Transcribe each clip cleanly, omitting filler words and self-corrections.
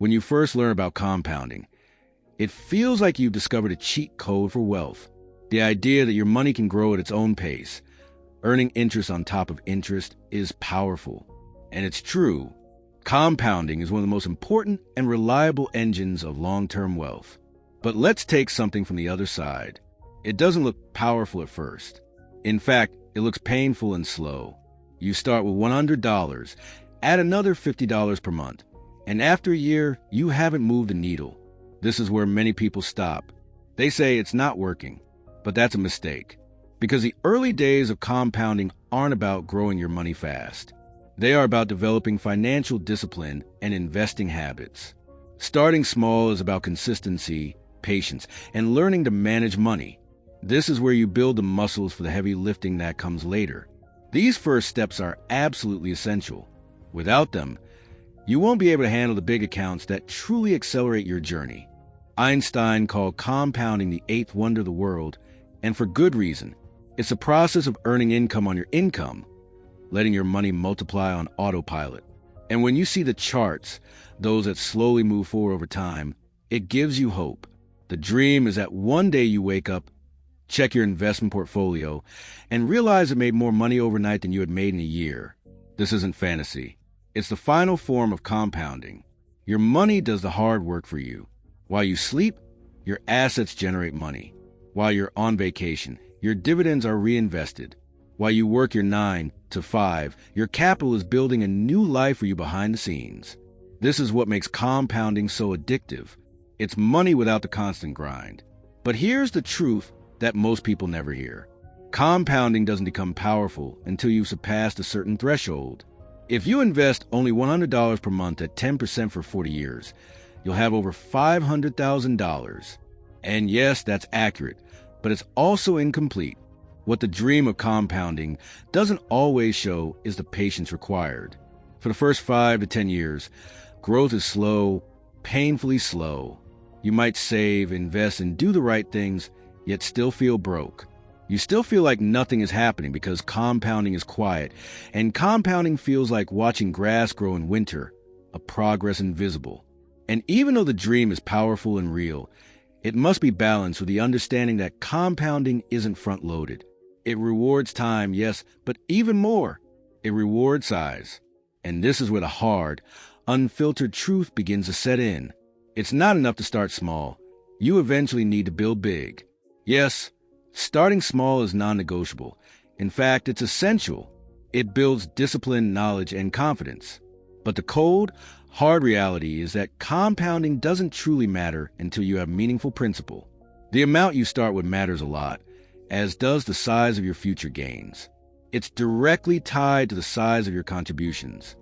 When you first learn about compounding, it feels like you've discovered a cheat code for wealth. The idea that your money can grow at its own pace, earning interest on top of interest, is powerful. And it's true. Compounding is one of the most important and reliable engines of long-term wealth. But let's take something from the other side. It doesn't look powerful at first. In fact, it looks painful and slow. You start with $100, add another $50 per month, and after a year, you haven't moved a needle. This is where many people stop. They say it's not working, but that's a mistake. Because the early days of compounding aren't about growing your money fast. They are about developing financial discipline and investing habits. Starting small is about consistency, patience, and learning to manage money. This is where you build the muscles for the heavy lifting that comes later. These first steps are absolutely essential. Without them, you won't be able to handle the big accounts that truly accelerate your journey. Einstein called compounding the eighth wonder of the world, and for good reason. It's a process of earning income on your income, letting your money multiply on autopilot. And when you see the charts, those that slowly move forward over time, it gives you hope. The dream is that one day you wake up, check your investment portfolio, and realize it made more money overnight than you had made in a year. This isn't fantasy. It's the final form of compounding. Your money does the hard work for you. While you sleep, your assets generate money. While you're on vacation, your dividends are reinvested. While you work your 9 to 5, your capital is building a new life for you behind the scenes. This is what makes compounding so addictive. It's money without the constant grind. But here's the truth that most people never hear. Compounding doesn't become powerful until you've surpassed a certain threshold. If you invest only $100 per month at 10% for 40 years, you'll have over $500,000. And yes, that's accurate, but it's also incomplete. What the dream of compounding doesn't always show is the patience required. For the first 5 to 10 years, growth is slow, painfully slow. You might save, invest, and do the right things, yet still feel broke. You still feel like nothing is happening because compounding is quiet, and compounding feels like watching grass grow in winter, a progress invisible. And even though the dream is powerful and real, it must be balanced with the understanding that compounding isn't front-loaded. It rewards time, yes, but even more, it rewards size. And this is where the hard, unfiltered truth begins to set in. It's not enough to start small. You eventually need to build big. Yes, starting small is non-negotiable. In fact, it's essential. It builds discipline, knowledge, and confidence. But the cold, hard reality is that compounding doesn't truly matter until you have meaningful principle. The amount you start with matters a lot, as does the size of your future gains. It's directly tied to the size of your contributions.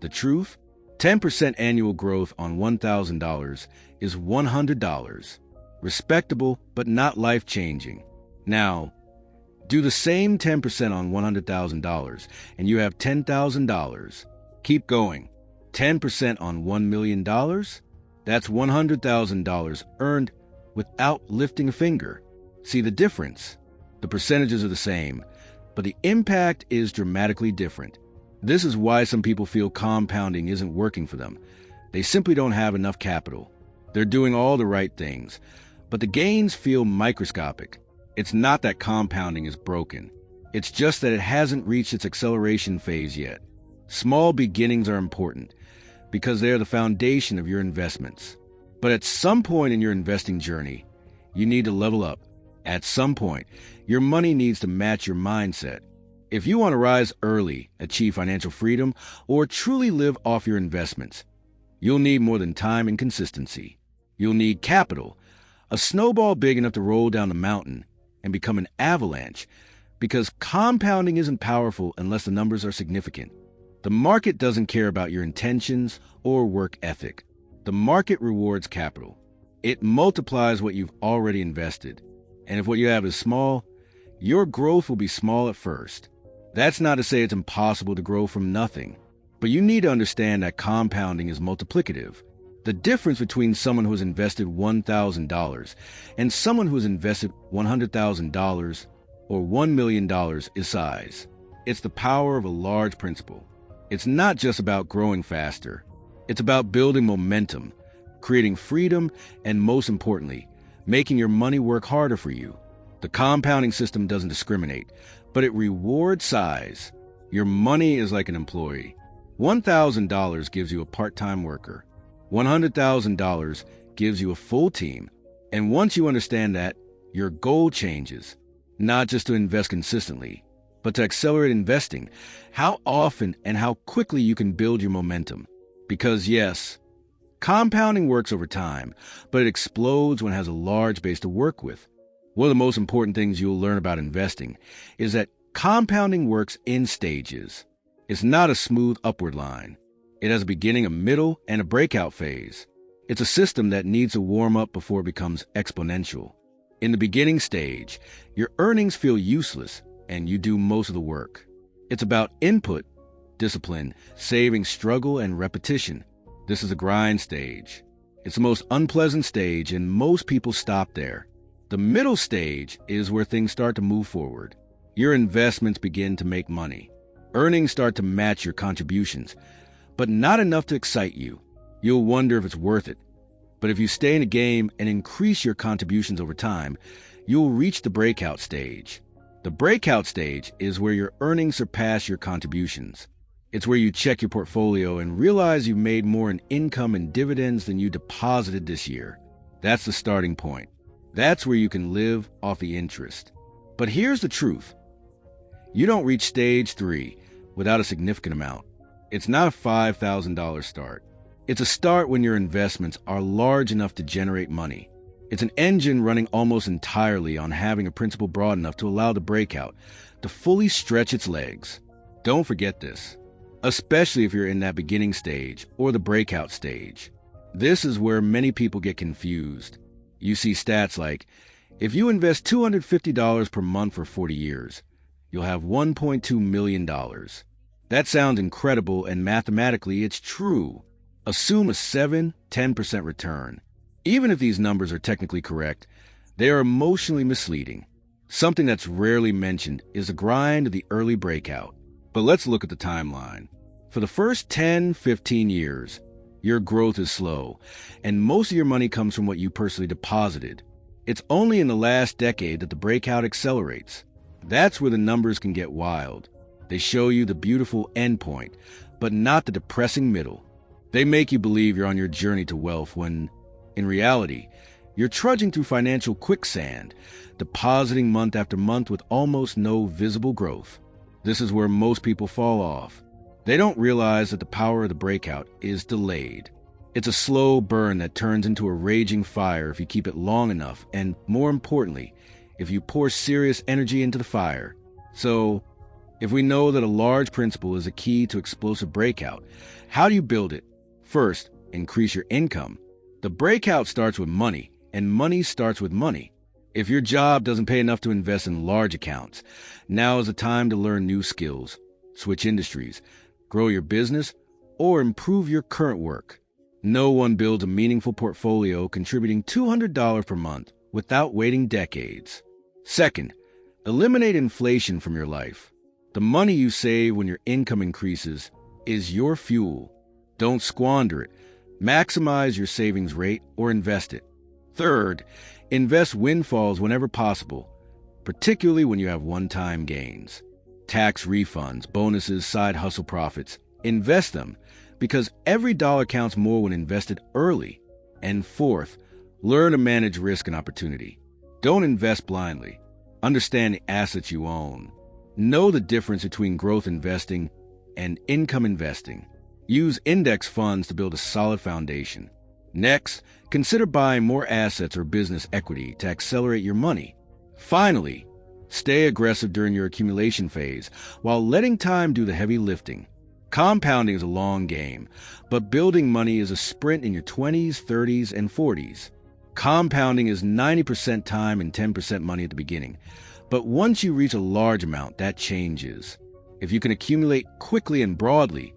The truth? 10% annual growth on $1,000 is $100. Respectable, but not life-changing. Now, do the same 10% on $100,000, and you have $10,000. Keep going. 10% on $1 million? That's $100,000 earned without lifting a finger. See the difference? The percentages are the same, but the impact is dramatically different. This is why some people feel compounding isn't working for them. They simply don't have enough capital. They're doing all the right things, but the gains feel microscopic. It's not that compounding is broken. It's just that it hasn't reached its acceleration phase yet. Small beginnings are important because they are the foundation of your investments. But at some point in your investing journey, you need to level up. At some point, your money needs to match your mindset. If you want to rise early, achieve financial freedom, or truly live off your investments, you'll need more than time and consistency. You'll need capital, a snowball big enough to roll down the mountain and become an avalanche, because compounding isn't powerful unless the numbers are significant. The market doesn't care about your intentions or work ethic. The market rewards capital. It multiplies what you've already invested. And if what you have is small, your growth will be small at first. That's not to say it's impossible to grow from nothing, but you need to understand that compounding is multiplicative. The difference between someone who has invested $1,000 and someone who has invested $100,000 or $1 million is size. It's the power of a large principle. It's not just about growing faster. It's about building momentum, creating freedom, and most importantly, making your money work harder for you. The compounding system doesn't discriminate, but it rewards size. Your money is like an employee. $1,000 gives you a part-time worker. $100,000 gives you a full team. And once you understand that, your goal changes, not just to invest consistently, but to accelerate investing, how often and how quickly you can build your momentum. Because yes, compounding works over time, but it explodes when it has a large base to work with. One of the most important things you'll learn about investing is that compounding works in stages. It's not a smooth upward line. It has a beginning, a middle, and a breakout phase. It's a system that needs to warm up before it becomes exponential. In the beginning stage, your earnings feel useless and you do most of the work. It's about input, discipline, saving, struggle, and repetition. This is a grind stage. It's the most unpleasant stage, and most people stop there. The middle stage is where things start to move forward. Your investments begin to make money. Earnings start to match your contributions, but not enough to excite you. You'll wonder if it's worth it. But if you stay in the game and increase your contributions over time, you'll reach the breakout stage. The breakout stage is where your earnings surpass your contributions. It's where you check your portfolio and realize you've made more in income and dividends than you deposited this year. That's the starting point. That's where you can live off the interest. But here's the truth. You don't reach stage 3 without a significant amount. It's not a $5,000 start. It's a start when your investments are large enough to generate money. It's an engine running almost entirely on having a principal broad enough to allow the breakout to fully stretch its legs. Don't forget this, especially if you're in that beginning stage or the breakout stage. This is where many people get confused. You see stats like, if you invest $250 per month for 40 years, you'll have $1.2 million. That sounds incredible, and mathematically it's true. Assume a 7-10% return. Even if these numbers are technically correct, they are emotionally misleading. Something that's rarely mentioned is the grind of the early breakout. But let's look at the timeline. For the first 10-15 years, your growth is slow, and most of your money comes from what you personally deposited. It's only in the last decade that the breakout accelerates. That's where the numbers can get wild. They show you the beautiful endpoint, but not the depressing middle. They make you believe you're on your journey to wealth when, in reality, you're trudging through financial quicksand, depositing month after month with almost no visible growth. This is where most people fall off. They don't realize that the power of the breakout is delayed. It's a slow burn that turns into a raging fire if you keep it long enough, and more importantly, if you pour serious energy into the fire. So, if we know that a large principle is a key to explosive breakout, how do you build it? First, increase your income. The breakout starts with money, and money starts with money. If your job doesn't pay enough to invest in large accounts, now is the time to learn new skills, switch industries, grow your business, or improve your current work. No one builds a meaningful portfolio contributing $200 per month without waiting decades. Second, eliminate inflation from your life. The money you save when your income increases is your fuel. Don't squander it. Maximize your savings rate or invest it. Third, invest windfalls whenever possible, particularly when you have one-time gains. Tax refunds, bonuses, side hustle profits. Invest them because every dollar counts more when invested early. And fourth, learn to manage risk and opportunity. Don't invest blindly. Understand the assets you own. Know the difference between growth investing and income investing. Use index funds to build a solid foundation. Next, consider buying more assets or business equity to accelerate your money. Finally, stay aggressive during your accumulation phase while letting time do the heavy lifting. Compounding is a long game, but building money is a sprint in your 20s, 30s, and 40s. Compounding is 90% time and 10% money at the beginning. But once you reach a large amount, that changes. If you can accumulate quickly and broadly,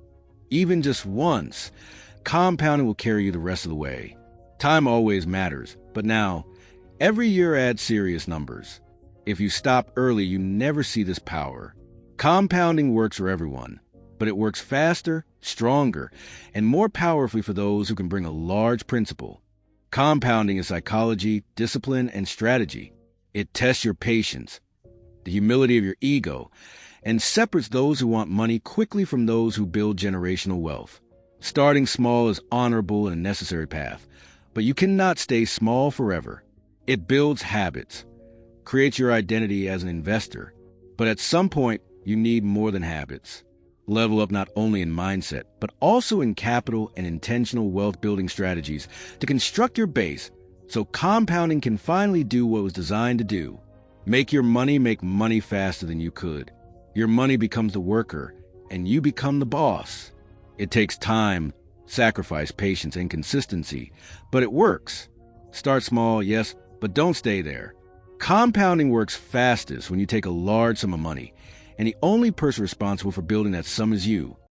even just once, compounding will carry you the rest of the way. Time always matters, but now, every year adds serious numbers. If you stop early, you never see this power. Compounding works for everyone, but it works faster, stronger, and more powerfully for those who can bring a large principle. Compounding is psychology, discipline, and strategy. It tests your patience, the humility of your ego, and separates those who want money quickly from those who build generational wealth. Starting small is honorable and a necessary path, but you cannot stay small forever. It builds habits, creates your identity as an investor, but at some point, you need more than habits. Level up not only in mindset, but also in capital and intentional wealth-building strategies to construct your base so compounding can finally do what it was designed to do. Make your money make money faster than you could. Your money becomes the worker, and you become the boss. It takes time, sacrifice, patience, and consistency, but it works. Start small, yes, but don't stay there. Compounding works fastest when you take a large sum of money, and the only person responsible for building that sum is you.